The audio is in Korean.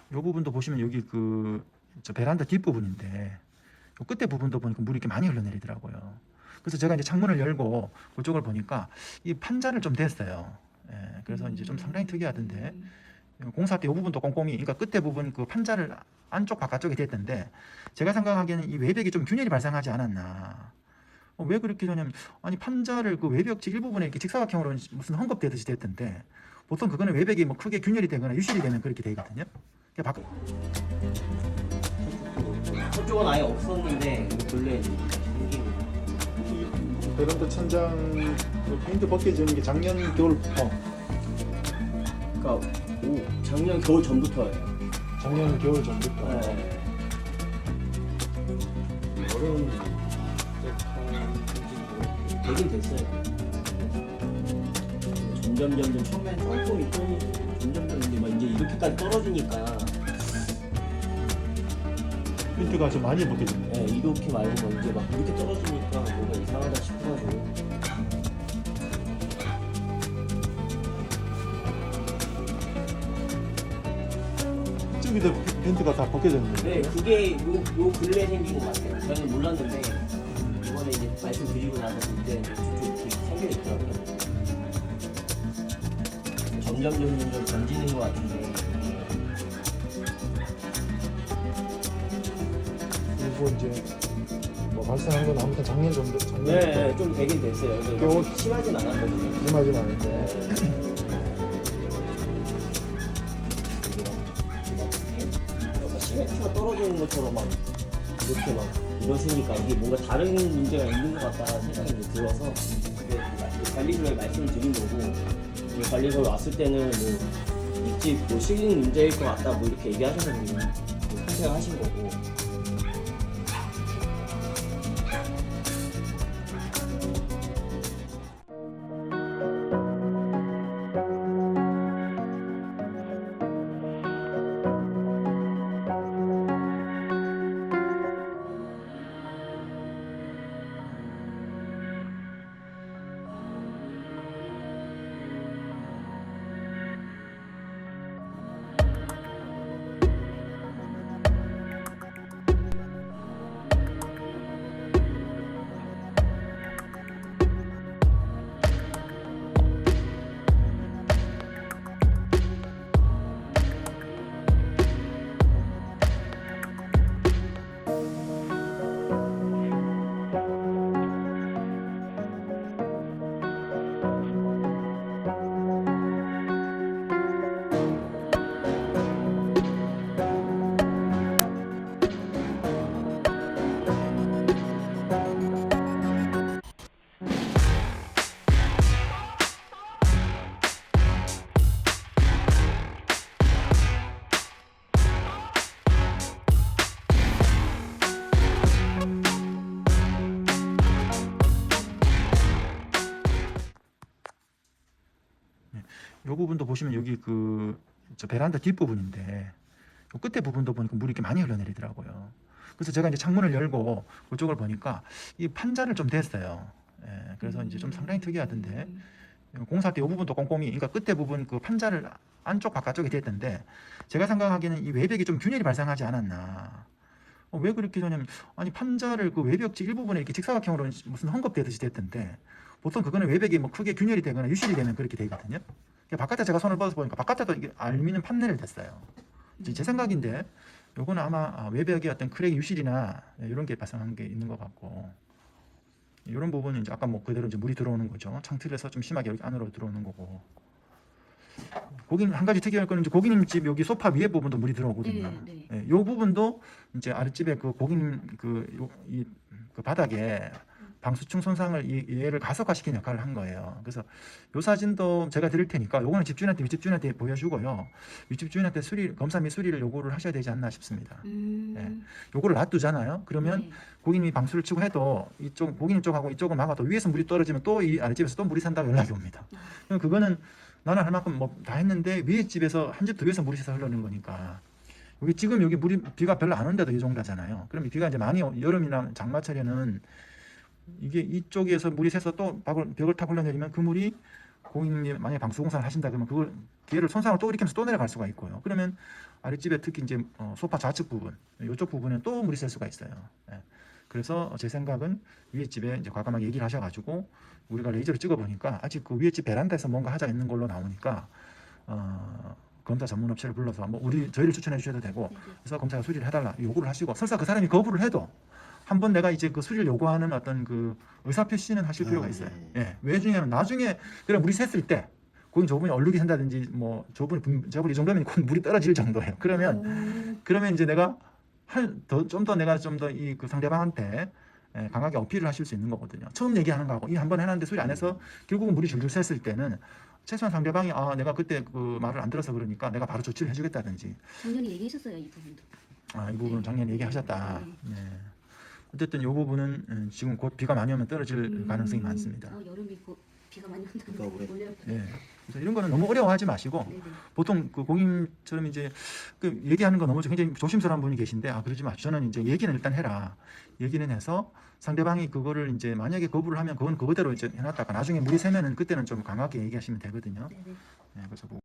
이 부분도 보시면 여기 저 베란다 뒷부분인데 요 끝에 부분도 보니까 물이 이렇게 많이 흘러내리더라고요. 그래서 제가 이제 창문을 열고 그쪽을 보니까 이 판자를 좀 댔어요. 예, 그래서 이제 좀 상당히 특이하던데 공사 때 이 부분도 꼼꼼히, 그러니까 끝에 부분 그 판자를 안쪽 바깥쪽에 댔던데 제가 생각하기에는 이 외벽이 좀 균열이 발생하지 않았나. 왜 그렇게 하냐면, 아니 판자를 그 외벽 일부분에 이렇게 직사각형으로 무슨 헝겊대듯이 됐던데 보통 그거는 외벽이 뭐 크게 균열이 되거나 유실이 되면 그렇게 되거든요. 저쪽은 아예 없었는데 근래 생긴 이 베란다 천장 그 페인트 벗겨지는 게 작년 겨울부터 그러니까 작년 겨울 전부터예요. 작년 겨울 전부터 네. 여름 되긴 됐어요. 점점 처음엔 조금 있더니 점점 이제 막 이제 이렇게까지 떨어지니까 페인트가 좀 많이 벗겨졌네. 네, 이렇게 말고 막 이제 막 이렇게 떨어지니까 뭔가 이상하다 싶어가지고 이쪽에도 페인트가 다 벗겨졌는데. 네, 그게 요 근래 생긴 것 같아요. 저는 몰랐는데 이번에 이제 말씀드리고 나서 그때 이렇게 생겨 있더라고요. 점점 번지는 것 같은데. 그리고 이제 뭐 발생한 건 아무튼 작년 정도, 작년부터 네, 좀 되긴 됐어요. 겨울- 심하진 않았거든요. 심하진 않은데. 약간 시멘트가 떨어지는 것처럼 막 이렇게 막 이러시니까 이게 뭔가 다른 문제가 있는 것 같다는 생각이 이제 들어서 그게 관리소에 말씀을 드린 거고 이 관리소에 왔을 때는 뭐 입집 뭐 실링 문제일 것 같다 뭐 이렇게 얘기하셔서 그냥 선택하신 거고. 이 부분도 보시면 여기 저 베란다 뒷부분인데 요 끝에 부분도 보니까 물이 이렇게 많이 흘러내리더라고요. 그래서 제가 이제 창문을 열고 그쪽을 보니까 이 판자를 좀 댔어요. 예, 그래서 이제 좀 상당히 특이하던데 공사 때 이 부분도 꼼꼼히, 그러니까 끝에 부분 그 판자를 안쪽 바깥쪽에 댔던데 제가 생각하기에는 이 외벽이 좀 균열이 발생하지 않았나. 왜 그렇게 하냐면, 아니 판자를 그 외벽 일부분에 이렇게 직사각형으로 무슨 헝겊대듯이 됐던데 보통 그거는 외벽이 뭐 크게 균열이 되거나 유실이 되면 그렇게 되거든요. 바깥에 제가 손을 뻗어서 보니까 바깥에도 이게 알루미늄 판넬을 댔어요. 제 생각인데 요거는 아마 외벽의 어떤 크랙 유실이나 이런 게 발생한 게 있는 것 같고, 이런 부분이 이제 아까 뭐 그대로 이제 물이 들어오는 거죠. 창틀에서 좀 심하게 여기 안으로 들어오는 거고. 고객님 한 가지 특이할 거는 이제 고객님 집 여기 소파 위에 부분도 물이 들어오거든요. 네. 예, 요 부분도 이제 아랫집에 그 고객님 이 바닥에 방수층 손상을 얘를 가속화시키는 역할을 한 거예요. 그래서 요 사진도 제가 드릴 테니까 요거는 집주인한테 윗집주인한테 보여주고요. 윗집주인한테 검사 및 수리를 요구를 하셔야 되지 않나 싶습니다. 예, 요거를 놔두잖아요. 그러면 네. 고객님이 방수를 치고 해도 이쪽 고객님 쪽하고 이쪽은 막아도 위에서 물이 떨어지면 또 이 아랫집에서 또 물이 샌다고 연락이 옵니다. 그럼 그거는 나는 할 만큼 뭐 다 했는데 위에 집에서 한 집 두 개에서 물이 새서 흐르는 거니까 여기 지금 여기 비가 별로 안 온데도 이 정도잖아요. 그럼 비가 이제 많이 여름이나 장마철에는 이게 이쪽에서 물이 새서 또 벽을 타고 흘러내리면 그 물이 고객님이 만약에 방수공사를 하신다 그러면 그걸 기회를 손상을 또 일으키면서 또 내려갈 수가 있고요. 그러면 아랫집에 특히 이제 소파 좌측 부분, 이쪽 부분에 또 물이 셀 수가 있어요. 예. 그래서 제 생각은 위에 집에 이제 과감하게 얘기를 하셔가지고 우리가 레이저를 찍어보니까 아직 그 위에 집 베란다에서 뭔가 하자 있는 걸로 나오니까 검사 전문 업체를 불러서 뭐 저희를 추천해 주셔도 되고 그래서 검사가 수리를 해달라 요구를 하시고 설사 그 사람이 거부를 해도 한번 내가 이제 그 수리를 요구하는 어떤 그 의사표시는 하실 필요가 있어요. 예. 왜 중요하면 나중에 그래 물이 샜을 때 거기 좁은이 얼룩이 샌다든지 뭐 저분이 이 정도면 곧 물이 떨어질 정도예요. 그러면 이제 내가 좀 더 내가 좀 더 이 그 상대방한테 강하게 어필을 하실 수 있는 거거든요. 처음 얘기하는 거하고 이 한 번 해놨는데 수리 안 해서 결국은 물이 줄줄 샜을 때는 최소한 상대방이 내가 그때 그 말을 안 들어서 그러니까 내가 바로 조치를 해주겠다든지 작년에 얘기하셨어요 이 부분도. 이 부분은 작년에 얘기하셨다. 네. 어쨌든 이 부분은 지금 곧 비가 많이 오면 떨어질 가능성이 많습니다. 여름이 곧 비가 많이 비가 온다는데 오래. 올려. 예. 그래서 이런 거는 너무 어려워하지 마시고 네네. 보통 그 고객님처럼 이제 그 얘기하는 거 너무 굉장히 조심스러운 분이 계신데 그러지 마. 저는 이제 얘기는 일단 해라. 얘기는 해서 상대방이 그거를 이제 만약에 거부를 하면 그건 그거대로 이제 해놨다가 나중에 물이 새면은 그때는 좀 강하게 얘기하시면 되거든요. 네네. 예, 그래서 뭐